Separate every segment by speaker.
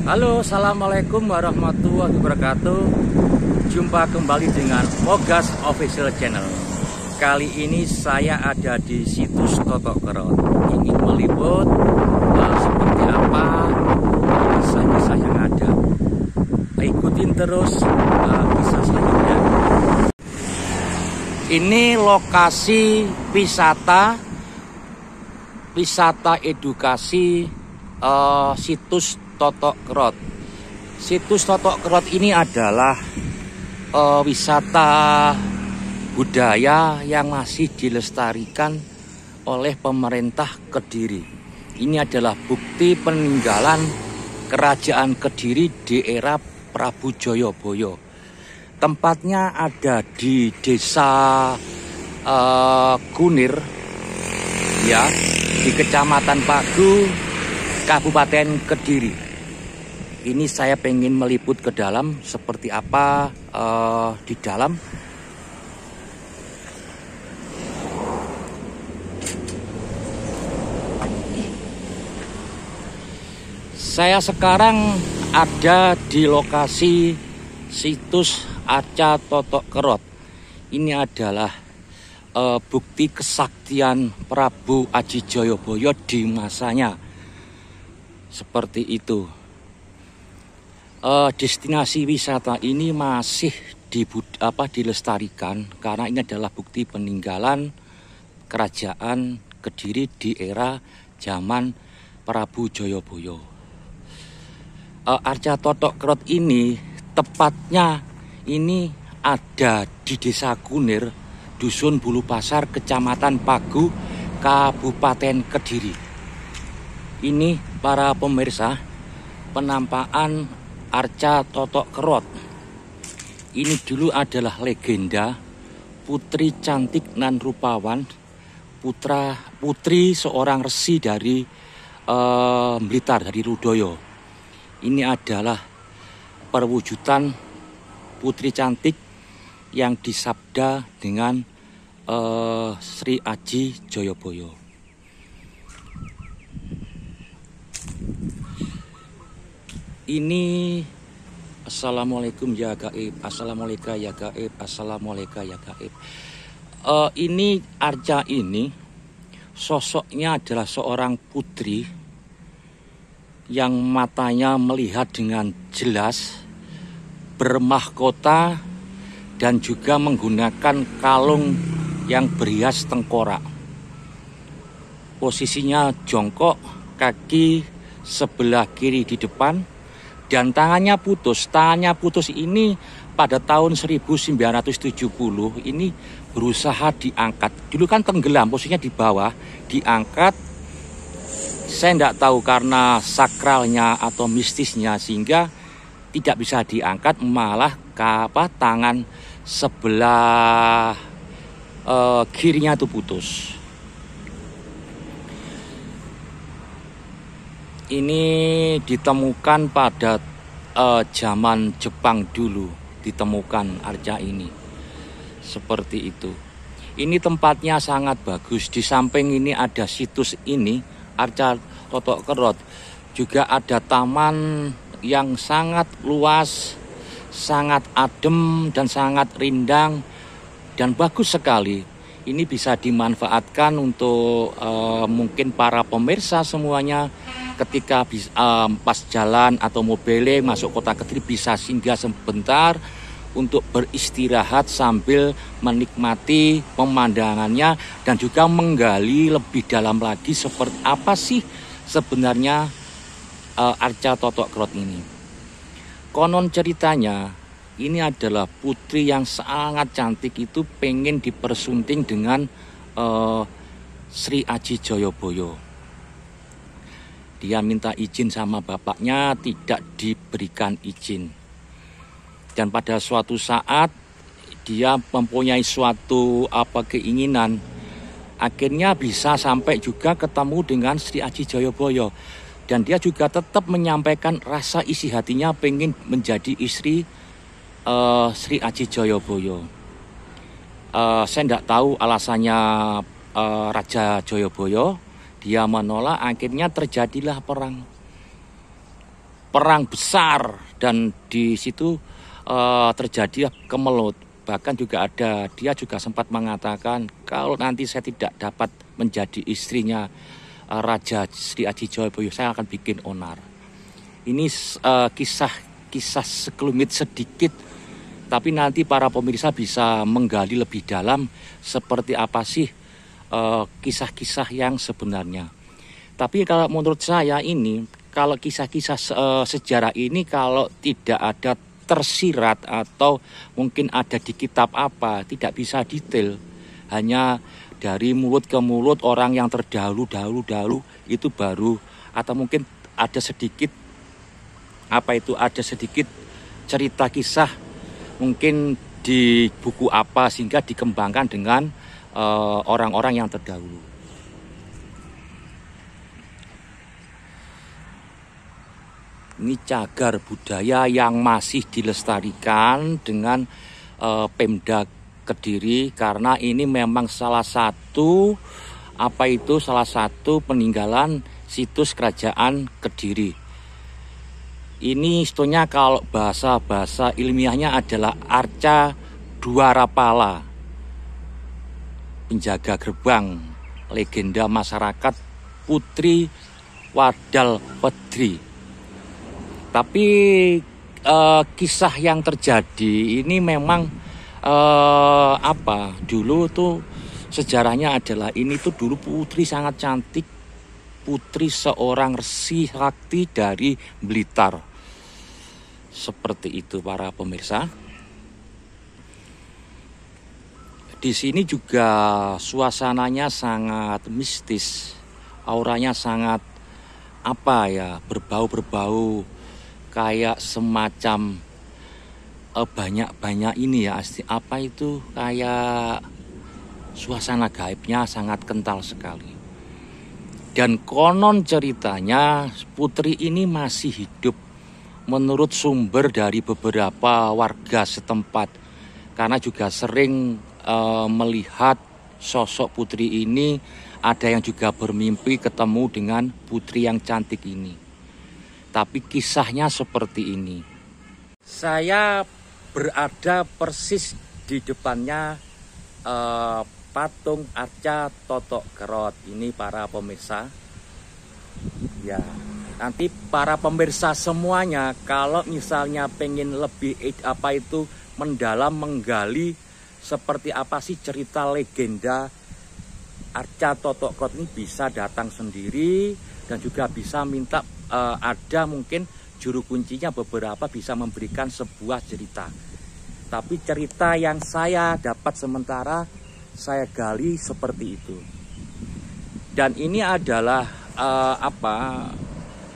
Speaker 1: Halo, assalamualaikum warahmatullahi wabarakatuh. Jumpa kembali dengan Mogas Official Channel. Kali ini saya ada di situs Totok Kerot, ingin meliput seperti apa kisah-kisah yang ada. Ikutin terus kisah selanjutnya. Ini lokasi wisata edukasi situs Totok Kerot. Situs Totok Kerot ini adalah wisata budaya yang masih dilestarikan oleh pemerintah Kediri. Ini adalah bukti peninggalan kerajaan Kediri di era Prabu Joyoboyo. Tempatnya ada di Desa Kunir, ya, di Kecamatan Pagu, Kabupaten Kediri. Ini saya pengen meliput ke dalam seperti apa di dalam. Saya sekarang ada di lokasi situs Arca Totok Kerot. Ini adalah bukti kesaktian Prabu Aji Joyoboyo di masanya. Seperti itu. Destinasi wisata ini masih dilestarikan karena ini adalah bukti peninggalan kerajaan Kediri di era zaman Prabu Joyoboyo. Arca Totok Kerot ini tepatnya ini ada di Desa Kunir, Dusun Bulu Pasar, Kecamatan Pagu, Kabupaten Kediri. Ini para pemirsa penampakan Arca Totok Kerot. Ini dulu adalah legenda putri cantik nan rupawan, putri seorang resi dari Blitar, dari Rudoyo. Ini adalah perwujudan putri cantik yang disabda dengan Sri Aji Joyoboyo. Ini assalamualaikum ya gaib, assalamualaikum ya gaib, assalamualaikum ya gaib. Ini Arca ini sosoknya adalah seorang putri yang matanya melihat dengan jelas, bermahkota dan juga menggunakan kalung yang berhias tengkorak. Posisinya jongkok, kaki sebelah kiri di depan, dan tangannya putus. Tangannya putus ini pada tahun 1970 ini berusaha diangkat. Dulu kan tenggelam, posisinya di bawah, diangkat. Saya tidak tahu karena sakralnya atau mistisnya sehingga tidak bisa diangkat, malah tangan sebelah kirinya itu putus. Ini ditemukan pada zaman Jepang dulu, ditemukan arca ini. Seperti itu. Ini tempatnya sangat bagus. Di samping ini ada situs ini, Arca Totok Kerot. Juga ada taman yang sangat luas, sangat adem dan sangat rindang dan bagus sekali. Ini bisa dimanfaatkan untuk mungkin para pemirsa semuanya. Ketika pas jalan atau mobil masuk kota Kediri bisa singgah sebentar untuk beristirahat sambil menikmati pemandangannya dan juga menggali lebih dalam lagi seperti apa sih sebenarnya Arca Totok Kerot ini. Konon ceritanya ini adalah putri yang sangat cantik itu pengen dipersunting dengan Sri Aji Joyoboyo. Dia minta izin sama bapaknya, tidak diberikan izin. Dan pada suatu saat dia mempunyai suatu keinginan, akhirnya bisa sampai juga ketemu dengan Sri Aji Joyoboyo. Dan dia juga tetap menyampaikan rasa isi hatinya pengen menjadi istri Sri Aji Joyoboyo. Saya tidak tahu alasannya Raja Joyoboyo. Dia menolak, akhirnya terjadilah perang. perang besar dan di situ terjadi kemelut. Bahkan juga dia juga sempat mengatakan kalau nanti saya tidak dapat menjadi istrinya Raja Sri Aji Joyoboyo, saya akan bikin onar. Ini kisah sekelumit sedikit, tapi nanti para pemirsa bisa menggali lebih dalam seperti apa sih kisah-kisah yang sebenarnya. Tapi kalau menurut saya ini, kalau kisah-kisah sejarah ini kalau tidak ada tersirat atau mungkin ada di kitab apa, tidak bisa detail. Hanya dari mulut ke mulut orang yang terdahulu itu baru, atau mungkin ada sedikit ada sedikit cerita kisah mungkin di buku apa sehingga dikembangkan dengan orang-orang yang terdahulu. Ini cagar budaya yang masih dilestarikan dengan Pemda Kediri, karena ini memang salah satu peninggalan situs kerajaan Kediri. Ini istilahnya kalau bahasa ilmiahnya adalah Arca Dwarapala, penjaga gerbang, legenda masyarakat Putri Wadal Pedri. Tapi kisah yang terjadi ini memang dulu tuh sejarahnya adalah ini tuh dulu putri sangat cantik, putri seorang resi sakti dari Blitar. Seperti itu para pemirsa. Di sini juga suasananya sangat mistis, auranya sangat berbau-berbau kayak semacam banyak ini ya, kayak suasana gaibnya sangat kental sekali. Dan konon ceritanya putri ini masih hidup menurut sumber dari beberapa warga setempat, karena juga sering melihat sosok putri ini. Ada yang juga bermimpi ketemu dengan putri yang cantik ini. Tapi kisahnya seperti ini. Saya berada persis di depannya patung Arca Totok Kerot ini para pemirsa. Ya, nanti para pemirsa semuanya kalau misalnya pengen lebih mendalam menggali seperti apa sih cerita legenda Arca Totok Kerot ini, bisa datang sendiri dan juga bisa minta ada mungkin juru kuncinya beberapa bisa memberikan sebuah cerita. Tapi cerita yang saya dapat sementara saya gali seperti itu. Dan ini adalah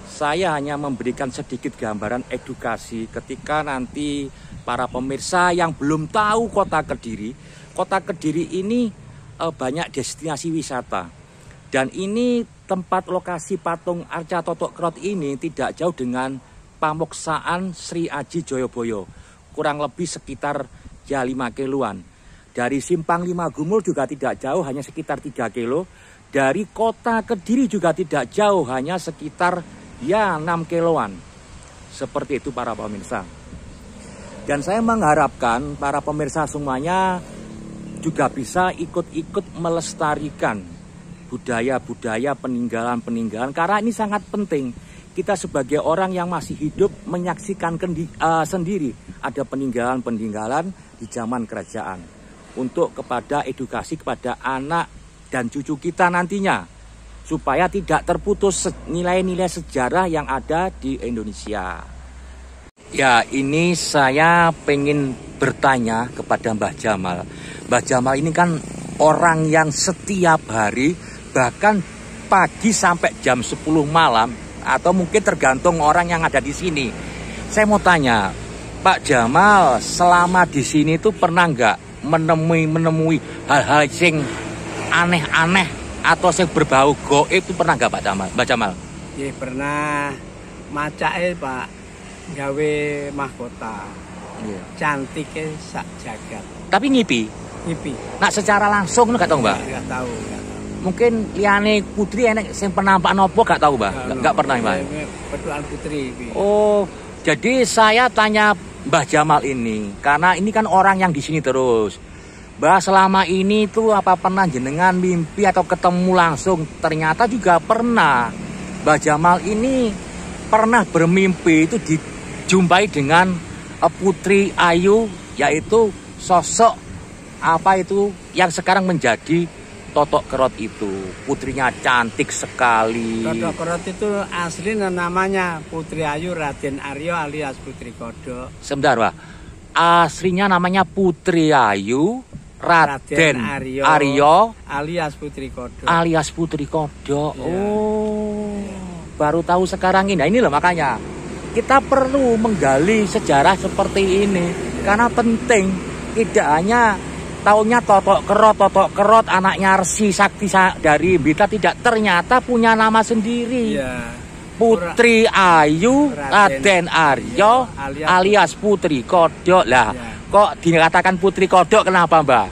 Speaker 1: saya hanya memberikan sedikit gambaran edukasi ketika nanti para pemirsa yang belum tahu Kota Kediri. Kota Kediri ini banyak destinasi wisata. Dan ini tempat lokasi patung Arca Totok Kerot ini tidak jauh dengan Pamoksaan Sri Aji Joyoboyo. Kurang lebih sekitar 5 kiloan. Dari Simpang 5 Gumul juga tidak jauh, hanya sekitar 3 kilo. Dari Kota Kediri juga tidak jauh, hanya sekitar 6 kiloan. Seperti itu para pemirsa. Dan saya mengharapkan para pemirsa semuanya juga bisa ikut-ikut melestarikan budaya-budaya, peninggalan-peninggalan, karena ini sangat penting. Kita sebagai orang yang masih hidup menyaksikan sendiri ada peninggalan-peninggalan di zaman kerajaan, untuk kepada edukasi kepada anak dan cucu kita nantinya, supaya tidak terputus nilai-nilai sejarah yang ada di Indonesia. Ya, ini saya pengen bertanya kepada Mbah Jamal. Mbah Jamal ini kan orang yang setiap hari, bahkan pagi sampai jam 10 malam, atau mungkin tergantung orang yang ada di sini. Saya mau tanya, Pak Jamal selama di sini tuh pernah nggak menemui hal-hal yang aneh-aneh atau yang berbau goib itu pernah nggak Pak Jamal? Mbak Jamal?
Speaker 2: Ya pernah, macake Pak gawe mahkota.
Speaker 1: Iya.
Speaker 2: Cantiknya sak jagat.
Speaker 1: Tapi ngipi?
Speaker 2: Ngipi.
Speaker 1: Nah secara langsung nggak tahu Mbak?
Speaker 2: Nggak tahu.
Speaker 1: mungkin liane putri enek sing penampak nopo gak tahu, Mbah? Gak pernah, Mbah.
Speaker 2: Petualan putri.
Speaker 1: Oh, jadi saya tanya Mbah Jamal ini karena ini kan orang yang di sini terus. Mbah, selama ini tuh apa pernah jenengan mimpi atau ketemu langsung? Ternyata juga pernah. Mbah Jamal ini pernah bermimpi itu dijumpai dengan Putri Ayu, yaitu sosok apa itu yang sekarang menjadi Totok Kerot itu. Putrinya cantik sekali.
Speaker 2: Totok Kerot itu asli namanya Putri Ayu Raden Aryo alias Putri Kodok.
Speaker 1: Sebentar, Pak. Aslinya namanya Putri Ayu Raden Aryo
Speaker 2: alias Putri Kodok.
Speaker 1: Alias Putri Kodok.
Speaker 2: Ya.
Speaker 1: Oh, baru tahu sekarang ini. Nah, ini loh makanya kita perlu menggali sejarah seperti ini karena penting. Tidak hanya taunya Totok Kerot anaknya Resi Sakti dari Bita, tidak, ternyata punya nama sendiri.
Speaker 2: Ya.
Speaker 1: Putri Ayu Raden Aryo alias Putri Kodok. Lah,
Speaker 2: ya.
Speaker 1: Kok dikatakan Putri Kodok kenapa, Mbah?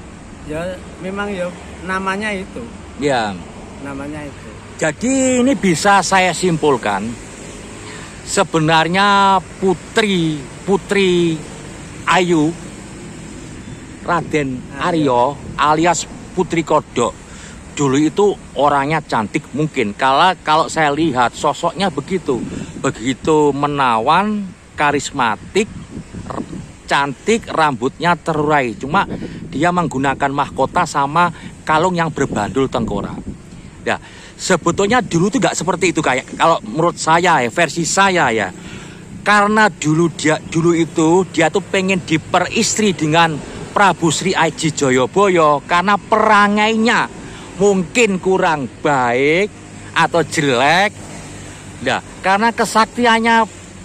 Speaker 2: Ya memang ya namanya itu.
Speaker 1: Ya.
Speaker 2: Namanya itu.
Speaker 1: Jadi ini bisa saya simpulkan sebenarnya Putri Ayu Raden Aryo alias Putri Kodok dulu itu orangnya cantik mungkin. Kalau saya lihat sosoknya begitu menawan, karismatik, cantik, rambutnya terurai. Cuma dia menggunakan mahkota sama kalung yang berbandul tengkorak. Ya, sebetulnya dulu tuh nggak seperti itu, kayak kalau menurut saya ya, versi saya ya. Karena dulu itu dia tuh pengen diperistri dengan Prabu Sri Aji Joyoboyo karena perangainya mungkin kurang baik atau jelek. Nah, karena kesaktiannya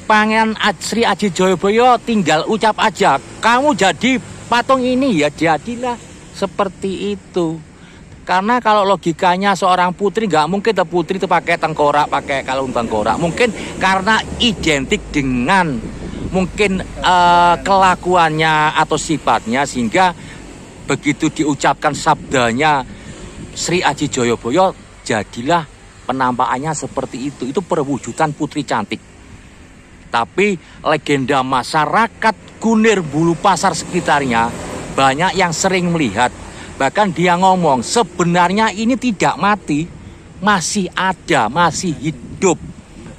Speaker 1: Pangeran Sri Aji Joyoboyo tinggal ucap aja, kamu jadi patung ini, ya jadilah seperti itu. Karena kalau logikanya seorang putri nggak mungkin putri itu pakai tengkorak, pakai kalung tengkorak. Mungkin karena identik dengan mungkin kelakuannya atau sifatnya, sehingga begitu diucapkan sabdanya Sri Aji Joyoboyo jadilah penampakannya seperti itu. Itu perwujudan putri cantik. Tapi legenda masyarakat Kunir Bulu Pasar sekitarnya banyak yang sering melihat. Bahkan dia ngomong sebenarnya ini tidak mati, masih ada, masih hidup.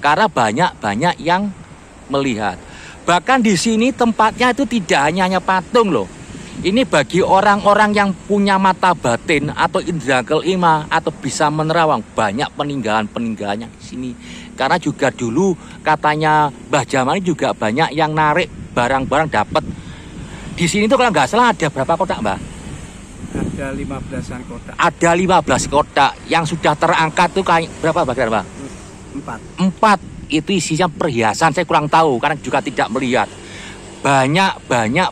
Speaker 1: Karena banyak yang melihat. Bahkan di sini tempatnya itu tidak hanya patung loh. Ini bagi orang-orang yang punya mata batin atau indera kelima atau bisa menerawang, banyak peninggalan-peninggalannya di sini. Karena juga dulu katanya Mbah Jamal juga banyak yang narik barang-barang dapat. Di sini tuh kalau nggak salah ada berapa kotak, Mbah?
Speaker 2: Ada 15-an kotak.
Speaker 1: Ada 15 kotak yang sudah terangkat tuh kayak berapa, Mbah? 4. Itu isinya perhiasan, saya kurang tahu karena juga tidak melihat. Banyak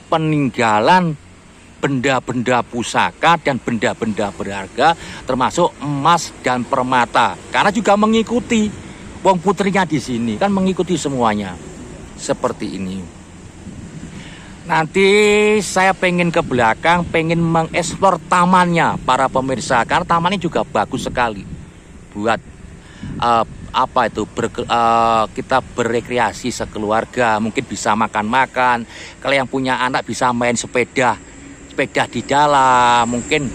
Speaker 1: peninggalan benda-benda pusaka dan benda-benda berharga termasuk emas dan permata. Karena juga mengikuti wong putrinya di sini kan mengikuti semuanya. Seperti ini. Nanti saya pengen ke belakang, pengen mengeksplor tamannya para pemirsa karena tamannya juga bagus sekali buat kita berrekreasi sekeluarga, mungkin bisa makan-makan. Kalau yang punya anak bisa main sepeda di dalam, mungkin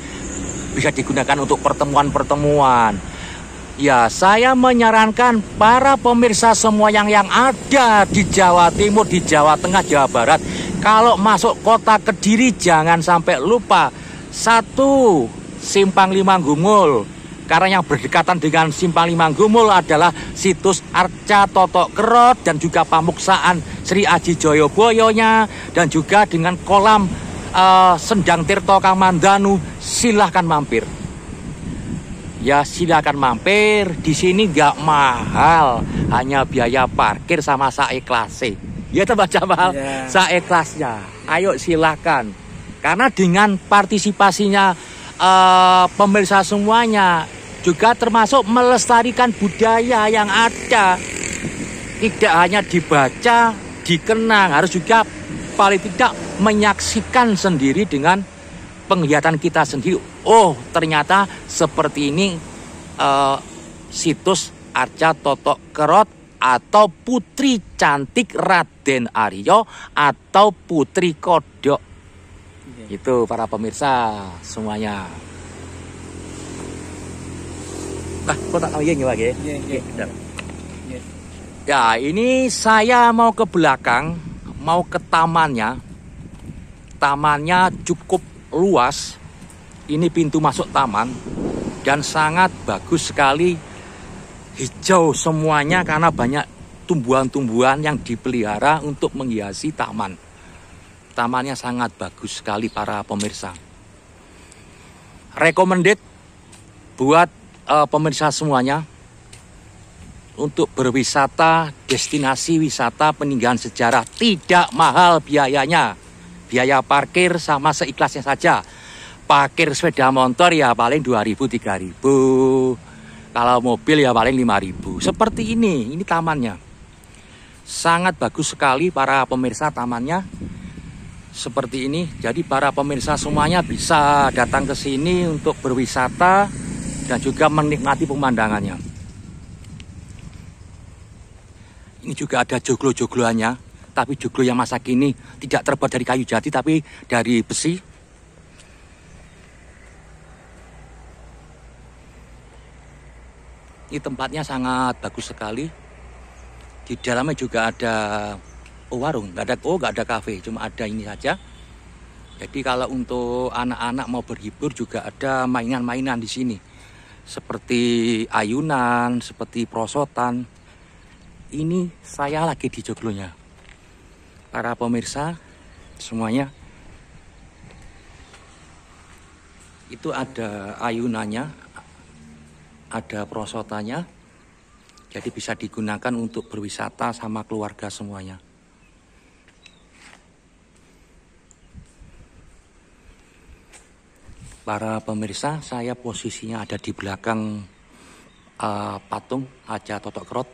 Speaker 1: bisa digunakan untuk pertemuan-pertemuan. Ya, saya menyarankan para pemirsa semua yang ada di Jawa Timur, di Jawa Tengah, Jawa Barat, kalau masuk kota Kediri jangan sampai lupa 1 Simpang Lima Gumul. Karena yang berdekatan dengan Simpang Lima Gumul adalah situs Arca Totok Kerot dan juga pamuksaan Sri Aji Joyoboyonya dan juga dengan kolam Sendang Tirto Kamandanu. Silahkan mampir. Ya, silahkan mampir. Di sini nggak mahal, hanya biaya parkir sama saiklase. Ya, Mbah Jamal, yeah. Saikhlasnya. Ayo silahkan. Karena dengan partisipasinya pemirsa semuanya juga termasuk melestarikan budaya yang ada. Tidak hanya dibaca, dikenang, harus juga paling tidak menyaksikan sendiri dengan penglihatan kita sendiri, oh ternyata seperti ini situs Arca Totok Kerot atau Putri Cantik Raden Aryo atau Putri Kodok. Itu para pemirsa semuanya. Kok tak lagi nggih, ya, ini saya mau ke belakang, mau ke tamannya. Tamannya cukup luas. Ini pintu masuk taman dan sangat bagus sekali. Hijau semuanya karena banyak tumbuhan-tumbuhan yang dipelihara untuk menghiasi taman. Tamannya sangat bagus sekali para pemirsa. Recommended buat pemirsa semuanya untuk berwisata, destinasi wisata peninggalan sejarah. Tidak mahal biayanya. Biaya parkir sama seikhlasnya saja. Parkir sepeda motor ya paling 2.000-3.000. Kalau mobil ya paling 5.000. Seperti ini tamannya. Sangat bagus sekali para pemirsa tamannya. Seperti ini. Jadi para pemirsa semuanya bisa datang ke sini untuk berwisata dan juga menikmati pemandangannya. Ini juga ada joglo-jogloannya, tapi joglo yang masa kini tidak terbuat dari kayu jati, tapi dari besi. Ini tempatnya sangat bagus sekali. Di dalamnya juga ada warung, nggak ada kafe, cuma ada ini saja. Jadi kalau untuk anak-anak mau berhibur juga ada mainan-mainan di sini, seperti ayunan, seperti prosotan. Ini saya lagi di joglonya. Para pemirsa semuanya, itu ada ayunannya, ada prosotannya. Jadi bisa digunakan untuk berwisata sama keluarga semuanya. Para pemirsa, saya posisinya ada di belakang patung Arca Totok Kerot.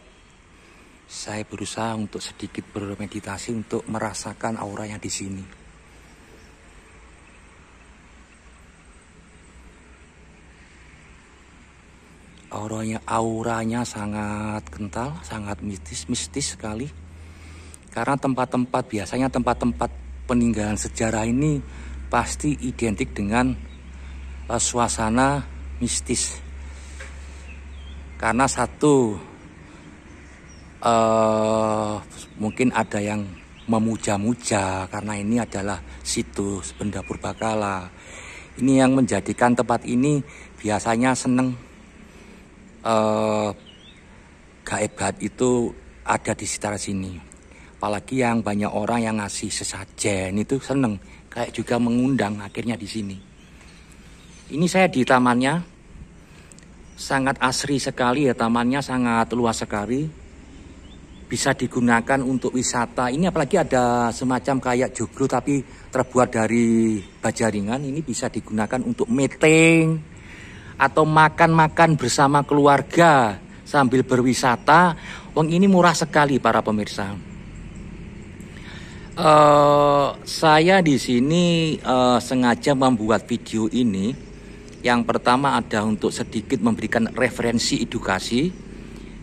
Speaker 1: Saya berusaha untuk sedikit bermeditasi untuk merasakan auranya di sini. Auranya sangat kental, sangat mistis sekali. Karena biasanya tempat-tempat peninggalan sejarah ini pasti identik dengan suasana mistis. Karena satu, mungkin ada yang memuja-muja karena ini adalah situs benda purbakala. Ini yang menjadikan tempat ini biasanya seneng gaib-gaib itu ada di sekitar sini. Apalagi yang banyak orang yang ngasih sesajen itu seneng, kayak juga mengundang akhirnya di sini. Ini saya di tamannya, sangat asri sekali ya, tamannya sangat luas sekali. Bisa digunakan untuk wisata. Ini apalagi ada semacam kayak joglo tapi terbuat dari baja ringan. Ini bisa digunakan untuk meeting atau makan-makan bersama keluarga sambil berwisata. Wong ini murah sekali para pemirsa. Saya di sini sengaja membuat video ini. Yang pertama ada untuk sedikit memberikan referensi edukasi.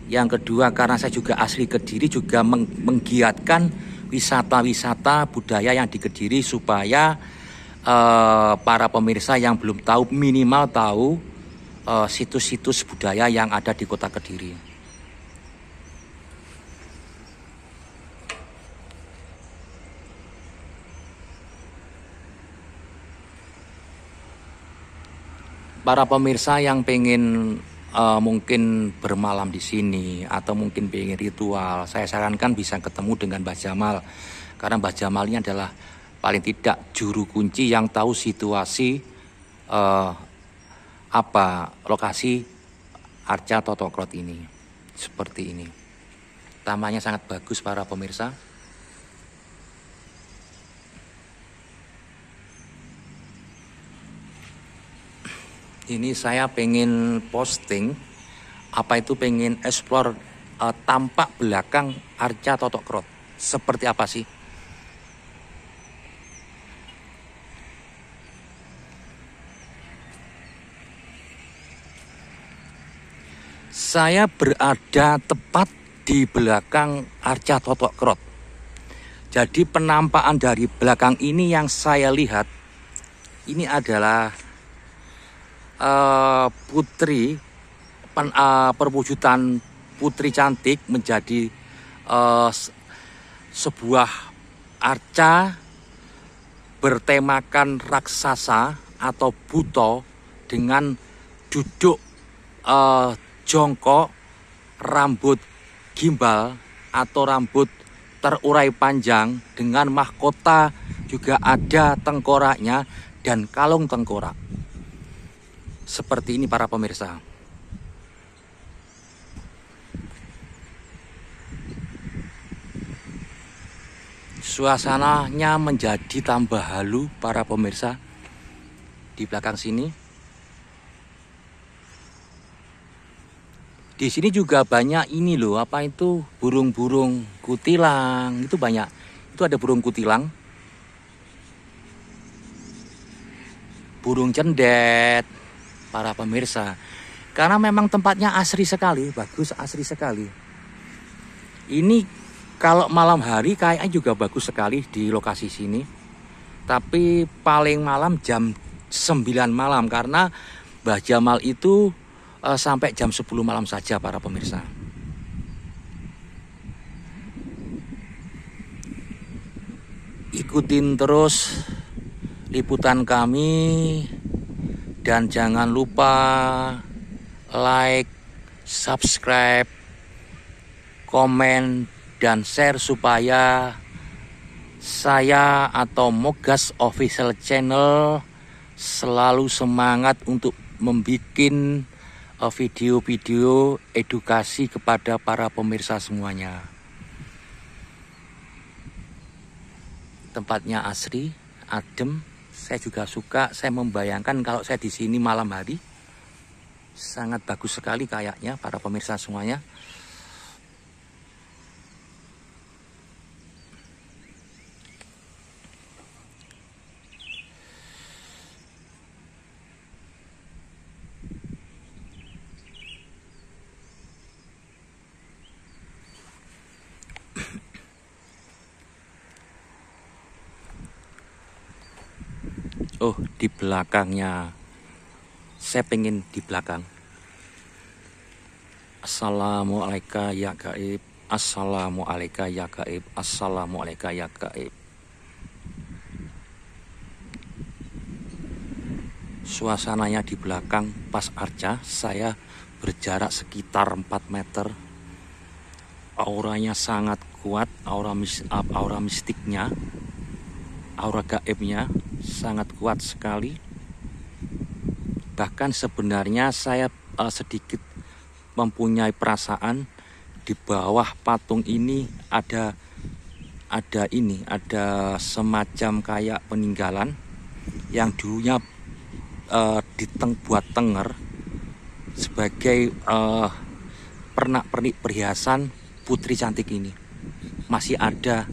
Speaker 1: Yang kedua karena saya juga asli Kediri, juga menggiatkan wisata-wisata budaya yang di Kediri supaya para pemirsa yang belum tahu minimal tahu situs-situs budaya yang ada di kota Kediri. Para pemirsa yang pengen mungkin bermalam di sini atau mungkin pengen ritual, saya sarankan bisa ketemu dengan Mbah Jamal, karena Mbah Jamal ini adalah paling tidak juru kunci yang tahu situasi lokasi Arca Totok Kerot ini. Seperti ini. Tamannya sangat bagus para pemirsa. Ini saya pengen posting, pengen explore tampak belakang Arca Totok Kerot. Seperti apa sih? Saya berada tepat di belakang Arca Totok Krot. Jadi penampakan dari belakang ini yang saya lihat, ini adalah putri, perwujudan putri cantik menjadi sebuah arca bertemakan raksasa atau buto dengan duduk jongkok, rambut gimbal atau rambut terurai panjang dengan mahkota juga ada tengkoraknya dan kalung tengkorak. Seperti ini para pemirsa. Suasananya menjadi tambah halu para pemirsa di belakang sini. Di sini juga banyak ini loh, apa itu, burung-burung kutilang, itu banyak. Itu ada burung kutilang, burung cendet, para pemirsa. Karena memang tempatnya asri sekali, bagus, asri sekali. Ini kalau malam hari kayaknya juga bagus sekali di lokasi sini. Tapi paling malam jam 9 malam karena Mbah Jamal itu sampai jam 10 malam saja para pemirsa. Ikutin terus liputan kami dan jangan lupa like, subscribe, komen, dan share supaya saya atau Mogas Official Channel selalu semangat untuk membuat video-video edukasi kepada para pemirsa semuanya. Tempatnya asri, adem. Saya juga suka. Saya membayangkan kalau saya di sini malam hari, sangat bagus sekali kayaknya para pemirsa semuanya. Oh, di belakangnya. Saya pengen di belakang. Assalamualaikum ya gaib. Assalamualaikum ya gaib. Assalamualaikum ya gaib. Suasananya di belakang pas arca. Saya berjarak sekitar 4 meter. Auranya sangat kuat. Aura mistiknya, aura gaibnya sangat kuat sekali. Bahkan sebenarnya saya sedikit mempunyai perasaan di bawah patung ini ada semacam kayak peninggalan yang dulunya buat tenger sebagai pernak-pernik perhiasan putri cantik ini masih ada.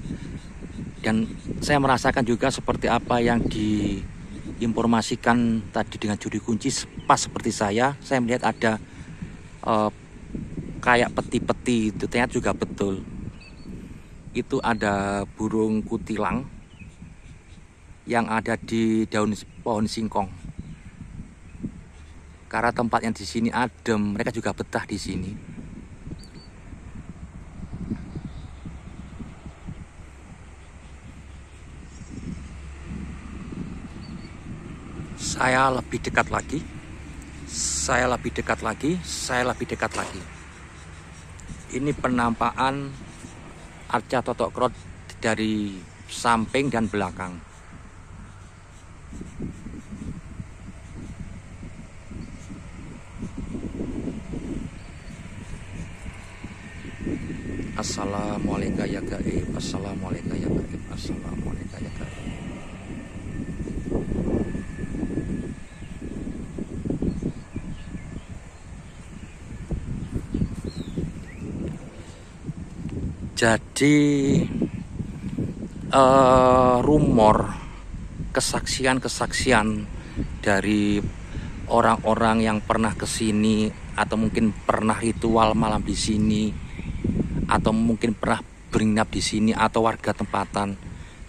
Speaker 1: Dan saya merasakan juga seperti apa yang diinformasikan tadi dengan juri kunci, pas seperti saya melihat ada kayak peti-peti itu, ternyata juga betul. Itu ada burung kutilang yang ada di daun pohon singkong. Karena tempatnya di sini adem, mereka juga betah di sini. Saya lebih dekat lagi, saya lebih dekat lagi, saya lebih dekat lagi. Ini penampakan Arca Totok Krot dari samping dan belakang. Assalamualaikum ya gaib. Assalamualaikum ya gaib. Assalamualaikum ya gaib. Jadi rumor, kesaksian-kesaksian dari orang-orang yang pernah kesini atau mungkin pernah ritual malam di sini, atau mungkin pernah berinap di sini, atau warga tempatan.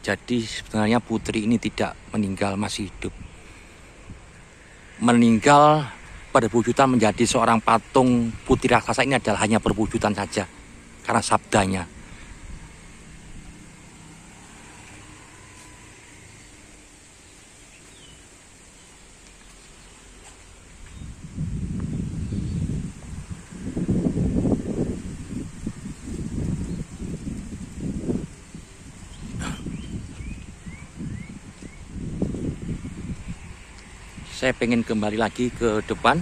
Speaker 1: Jadi sebenarnya putri ini tidak meninggal, masih hidup. Meninggal perwujudan menjadi seorang patung putri raksasa ini adalah hanya perwujudan saja karena sabdanya. Saya pengen kembali lagi ke depan.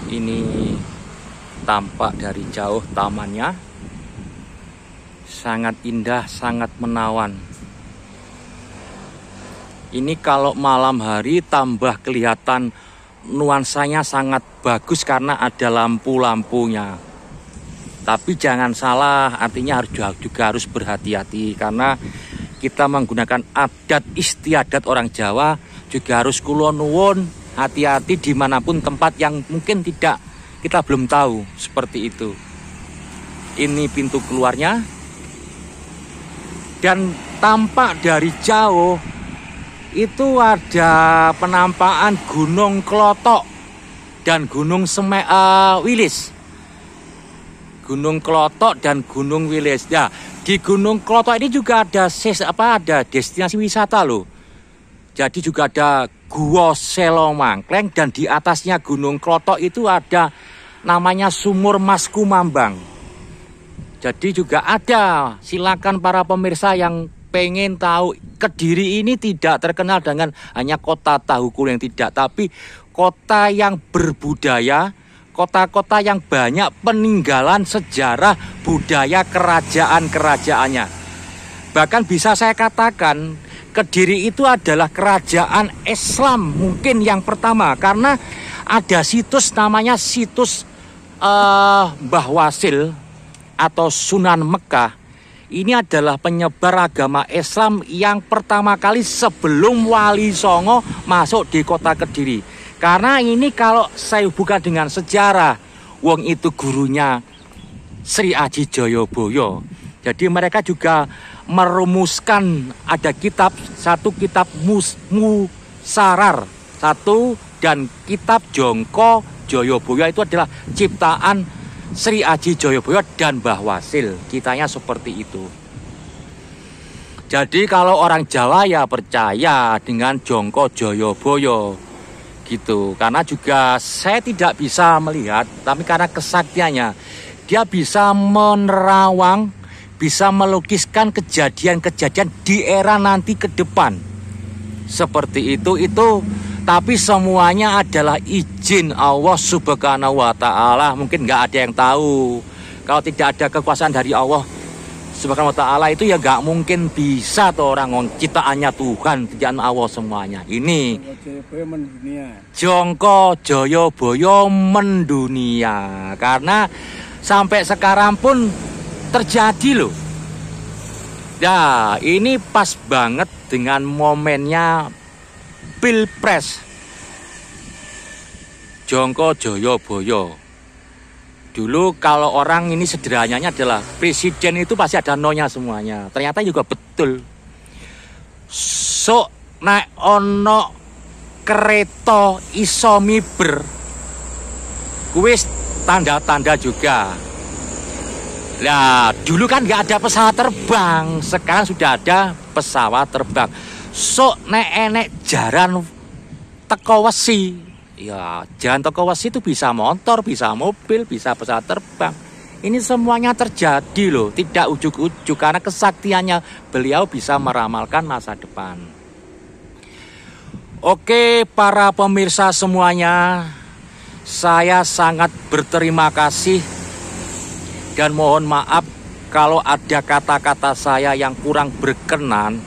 Speaker 1: Ini tampak dari jauh tamannya, sangat indah, sangat menawan. Ini kalau malam hari tambah kelihatan nuansanya sangat bagus karena ada lampu-lampunya. Tapi jangan salah, artinya juga harus berhati-hati karena kita menggunakan adat istiadat orang Jawa, juga harus kulon nuwun, hati-hati dimanapun tempat yang mungkin tidak kita belum tahu, seperti itu. Ini pintu keluarnya, dan tampak dari jauh itu ada penampakan Gunung Klothok dan Gunung Wilis. Gunung Klothok dan Gunung Wilis. Ya, di Gunung Klothok ini juga ada destinasi wisata loh. Jadi juga ada Gua Selo Mangkleng, dan di atasnya Gunung Klothok itu ada namanya Sumur Mas Kumambang. Jadi juga ada, silakan para pemirsa yang pengen tahu, Kediri ini tidak terkenal dengan hanya kota tahu kuleng, tidak, tapi kota yang berbudaya, kota-kota yang banyak peninggalan sejarah budaya kerajaan-kerajaannya. Bahkan bisa saya katakan Kediri itu adalah kerajaan Islam mungkin yang pertama, karena ada situs namanya situs Mbah Wasil atau Sunan Mekah. Ini adalah penyebar agama Islam yang pertama kali sebelum Wali Songo masuk di kota Kediri. Karena ini kalau saya hubungkan dengan sejarah, wong itu gurunya Sri Aji Joyoboyo. Jadi mereka juga merumuskan, ada satu kitab Musarar satu, dan kitab Jongko Joyoboyo itu adalah ciptaan Sri Aji Joyoboyo dan Mbah Wasil. Kitanya seperti itu. Jadi kalau orang Jawa ya percaya dengan Jongko Joyoboyo gitu. Karena juga saya tidak bisa melihat, tapi karena kesaktiannya dia bisa menerawang, bisa melukiskan kejadian-kejadian di era nanti ke depan. Seperti itu. Tapi semuanya adalah izin Allah Subhanahu wa Ta'ala. Mungkin nggak ada yang tahu. Kalau tidak ada kekuasaan dari Allah Subhanahu wa Ta'ala, itu ya nggak mungkin bisa tuh orang ciptaannya Tuhan, ciptaan Allah semuanya. Ini Jongko Joyoboyo mendunia. Karena sampai sekarang pun terjadi loh. Nah, ini pas banget dengan momennya Pilpres. Jongko Joyoboyo. Dulu kalau orang ini sederhananya adalah presiden itu pasti ada nonya semuanya. Ternyata juga betul. Sok naik ono kereta iso miber, kuis tanda-tanda juga. Nah, dulu kan nggak ada pesawat terbang, sekarang sudah ada pesawat terbang. Sok enek jaran teko wesi. Ya, jalan teko wesi itu bisa motor, bisa mobil, bisa pesawat terbang. Ini semuanya terjadi loh, tidak ujuk-ujuk, karena kesaktiannya beliau bisa meramalkan masa depan. Oke, para pemirsa semuanya, Saya sangat berterima kasih dan mohon maaf kalau ada kata-kata saya yang kurang berkenan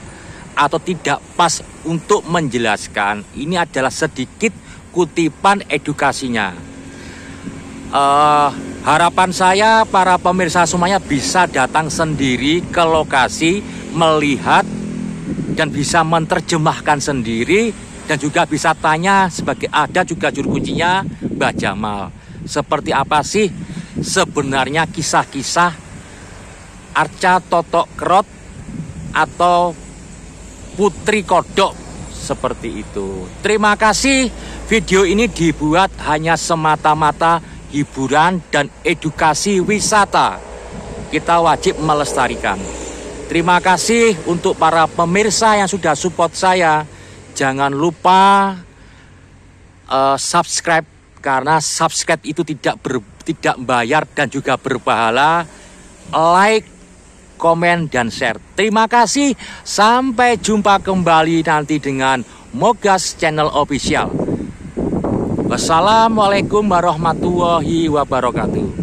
Speaker 1: atau tidak pas untuk menjelaskan. Ini adalah sedikit kutipan edukasinya. Harapan saya para pemirsa semuanya bisa datang sendiri ke lokasi, melihat dan bisa menerjemahkan sendiri, dan juga bisa tanya sebagai ada juga juru kuncinya Mbah Jamal. Seperti apa sih sebenarnya kisah-kisah Arca Totok Kerot atau Putri Kodok seperti itu. Terima kasih. Video ini dibuat hanya semata-mata hiburan dan edukasi wisata. Kita wajib melestarikan. Terima kasih untuk para pemirsa yang sudah support saya. Jangan lupa subscribe, karena subscribe itu tidak bayar dan juga berpahala. Like, komen, dan share. Terima kasih. Sampai jumpa kembali nanti dengan Mogas Channel Official. Wassalamualaikum warahmatullahi wabarakatuh.